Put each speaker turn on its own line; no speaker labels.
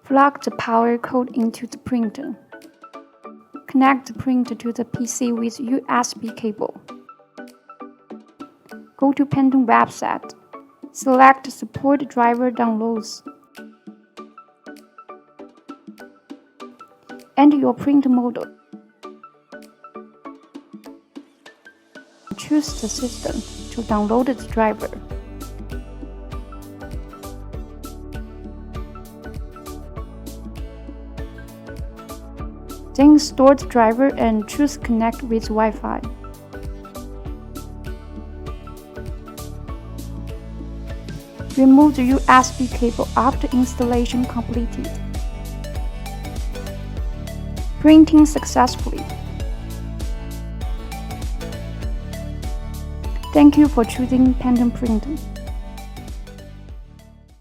Plug the power cord into the printer. Connect the printer to the PC with USB cable. Go to Pantone website. Select Support Driver Downloads. Enter your print model. Choose the system to download the driver. Then install the driver and choose Connect with Wi-Fi. Remove the USB cable after installation completed. Printing successfully. Thank you for choosing Pantone Printer.